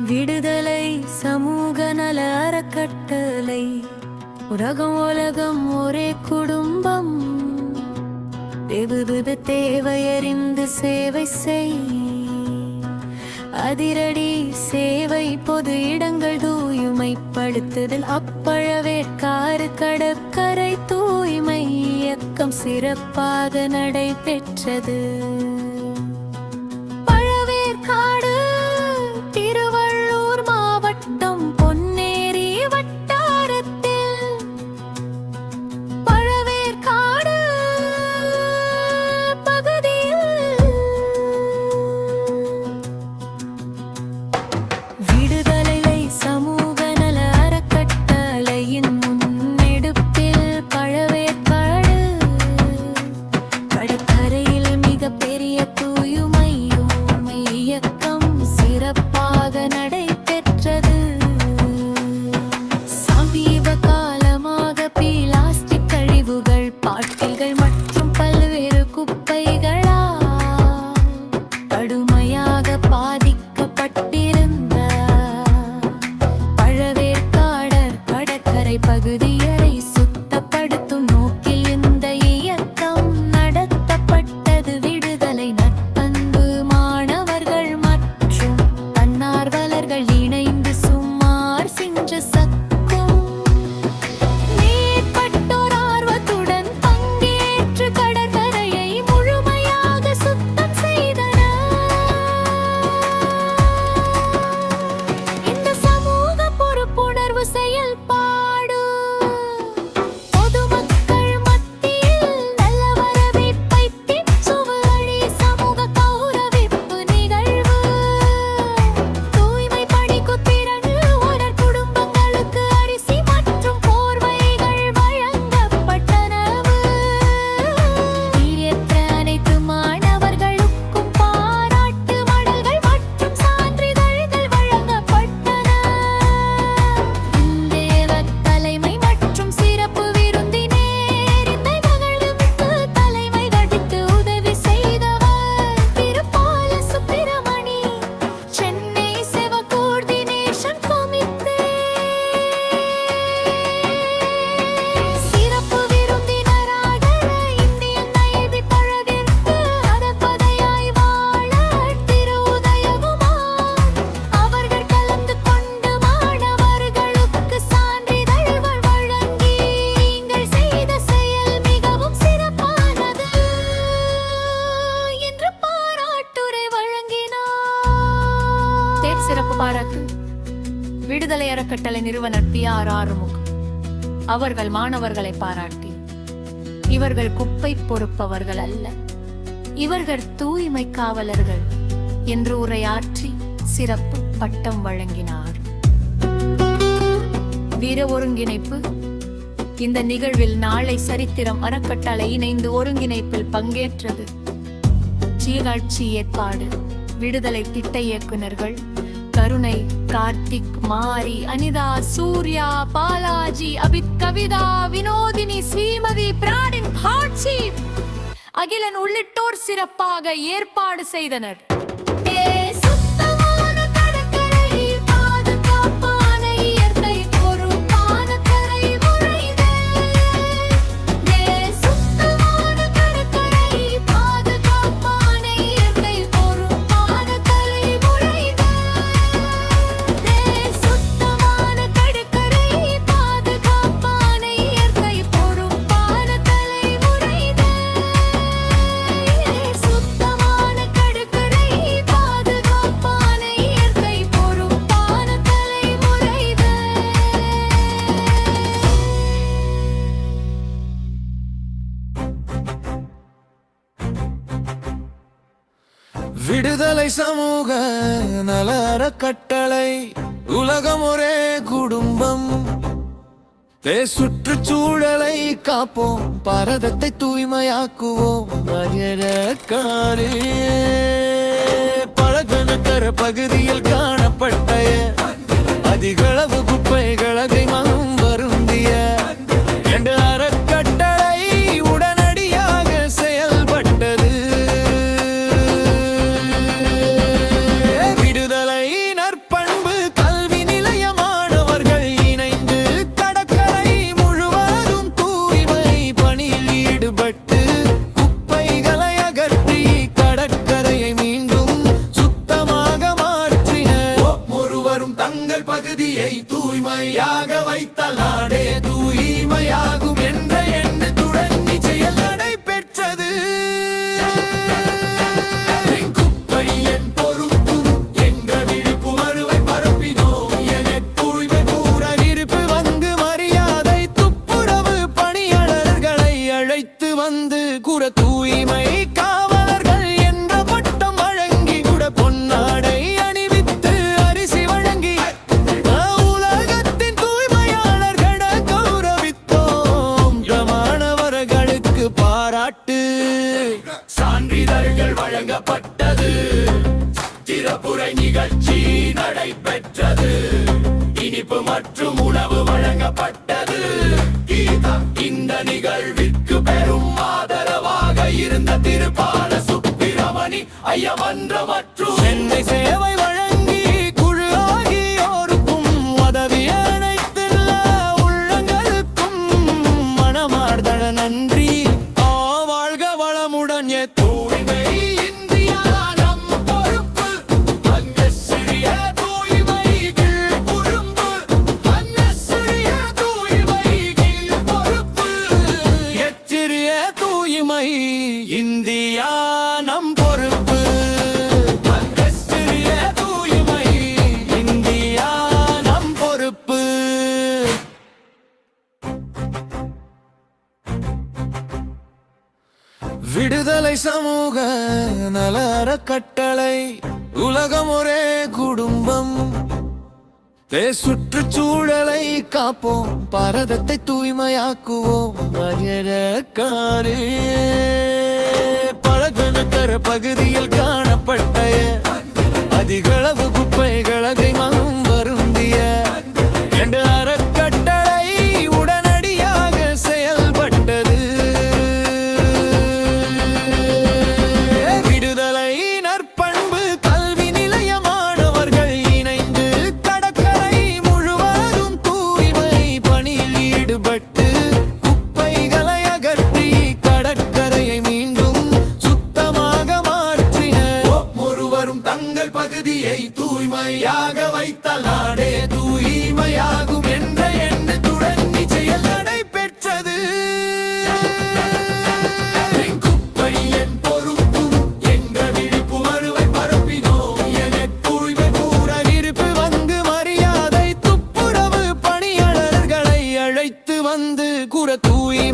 விடுதலை சமூக நல அறக்கட்டளை. உலகம் ஒரே குடும்பம். வெகுவித தேவையறிந்து சேவை செய். அதிரடி சேவை பொது இடங்கள் தூய்மைப்படுத்துதல். அப்பழவேற்காறு கடற்கரை தூய்மை இயக்கம் சிறப்பாக நடைபெற்றது. பழவேற்காடு திருவள்ளூர் மாவட்டம் பொன்னேரி வட்டாரத்தில். பழவேற்காடு பகுதியில் விடுதலை சமூக நல அறக்கட்டளையின் முன்னெடுப்பில் பழவேற்காடு கடற்கரையில் மிகப்பெரிய தூய்மை இயக்கம் சிறப்பாக நடைபெற்றது. சமீப காலமாக பிளாஸ்டிக் கழிவுகள், பாட்டில்கள் மற்றும் பல்வேறு குப்பைகளால் கடுமையாக பாதிக்கப்பட்டிருந்த பழவேற்காடர் கடற்கரை பகுதியை சுத்தப்படுத்தும் நோக்கில் இந்த இயக்கம் நடத்தப்பட்டது. விடுதலை நற்பண்பு மாணவர்கள் மற்றும் தன்னார்வலர்கள் இணைந்து சுமார் சென்ற சக்கும் மேற்பட்டோர் ஆர்வத்துடன் பங்கேற்று கடற்கரையை முழுமையாக சுத்தம் செய்தனர். இந்த சமூக பொறுப்புணர்வு செயல்பாடு பொதுமக்கள் மத்தியில் நல்ல வரவேற்பை பெற்றுள்ளது. சமூக கௌரவிப்பு நிகழ்வு. தூய்மை பணிக்கு திறன் ஒரு குடும்பங்களுக்கு அரிசி மற்றும் போர்வைகள் வழங்கப்பட்டனவு. ஈரேற்ற அனைத்து மாணவர்களுக்கும் பாராட்டு மடல்கள் மற்றும் சான்றிதழ்கள் வழங்கப்பட்டன. தேவ தலைமை மற்றும் சிறப்பு விருந்தினர் இந்த நிகழ்வுக்கு தலைமை வகித்து உதவி செய்தவர் திருப்பால சுப்பிரமணி, சென்னை சிவ கோஆர்டினேஷன் கமிட்டி. சிறப்பு விருந்தினராக இந்தியன் நைவி பழகிற்கு அறப்பதையாய் வாழ திரு உதயகுமார் அவர்கள் கலந்து கொண்டு மாணவர்களுக்கு சான்றிதழ்கள் வழங்கி நீங்கள் செய்த செயல் மிகவும் சிறப்பானது என்று பாராட்டுரை வழங்கினார். சிறப்பு பாராட்டு விடுதலை அறக்கட்டளை நிறுவனர் PR ஆறுமுகம் அவர்கள் மாணவர்களை பாராட்டி, இவர்கள் குப்பை பொறுப்பவர்கள் அல்ல, இவர்கள் தூய்மை காவலர்கள் என்று உரையாற்றி சிறப்பு பட்டம் வழங்கினார். வீர ஒருங்கிணைப்பு. இந்த நிகழ்வில் நாளை சரித்திரம் அறக்கட்டளை இணைந்து ஒருங்கிணைப்பில் பங்கேற்றது. நிகழ்ச்சி ஏற்பாடு விடுதலை திட்ட இயக்குநர்கள் கருணை, கார்த்திக், மாரி, அனிதா, சூர்யா, பாலாஜி, அபித், கவிதா, வினோதினி, ஸ்ரீமதி, பிராடின், ஹாட்சி, அகிலன் உள்ளிட்டோர் சிறப்பாக ஏற்பாடு செய்தனர். விடுதலை சமூக நல அறக்கட்டளை. உலகம் ஒரே குடும்பம். சுற்றுச்சூழலை காப்போம், பாரதத்தை தூய்மையாக்குவோம். பழகணக்கர பகுதியில் காணப்பட்ட அதிகளவு குப்பைகள் அதை மனம் வருந்திய அறக்கட்டளை உடனடியாக செயல்பட்டது. விடுதலை நற்பண்பு வழங்கப்பட்டது. திறப்புரை நிகழ்ச்சி நடைபெற்றது. இனிப்பு மற்றும் உணவு வழங்கப்பட்டது. இந்த நிகழ்விற்கு பெரும் ஆதரவாக இருந்த திருப்பால சுப்பிரமணி ஐயமன்ற மற்றும் சென்னை சேவை வழங்கி குழு ஆகியோருக்கும் உதவி அனைத்துள்ள உள்ளங்களுக்கும் மனமார்ந்த நன்றி. வாழ்க வளமுடன் தூய்மை இந்தியா நம் பொறுப்பு. அங்க சிறிய தூய்மைகள் பொறுப்பு. அங்க சிறிய தூய்மைகள் பொறுப்பு. எச்சிறிய தூய்மை இந்தியா நம் பொறுப்பு. அங்க சிறிய தூய்மை இந்தியா நம் பொறுப்பு. விடுதலை சமூக நல அறக்கட்டளை. உலகம் ஒரே குடும்பம். சுற்றுச்சூழலை காப்போம், பாரதத்தை தூய்மையாக்குவோம். அயரக்காரே பழகனக்கர பகுதியில் காணப்பட்ட அதிகளவு குப்பைகள் அதை மனம் வருந்திய என்ற அறக்கட்டளை உடனடியாக செயல்பட்டது. விடுதலை நற்பண்பு கல்வி நிலைய மாணவர்கள் இணைந்து கடற்கரை முழுவதும் தூய்மை பணியில் ஈடுபட்டு குப்பைகளை அகற்றி கடற்கரையை மீண்டும் சுத்தமாக மாற்றினர். ஒவ்வொருவரும் தங்கள் பகுதியை தூய்மையாக வைத்தால் நாடே தூய்மையாகும் என்ற எண்ணத்துடன் நிச்சயம் நடைபெற்றது. குப்பை என் பொறுப்பும் என்ற விழிப்புணர்வை பரப்பினோம். என தூய்மை கூற விருப்பு வந்து மரியாதை துப்புரவு பணியாளர்களை அழைத்து வந்து கூற தூய்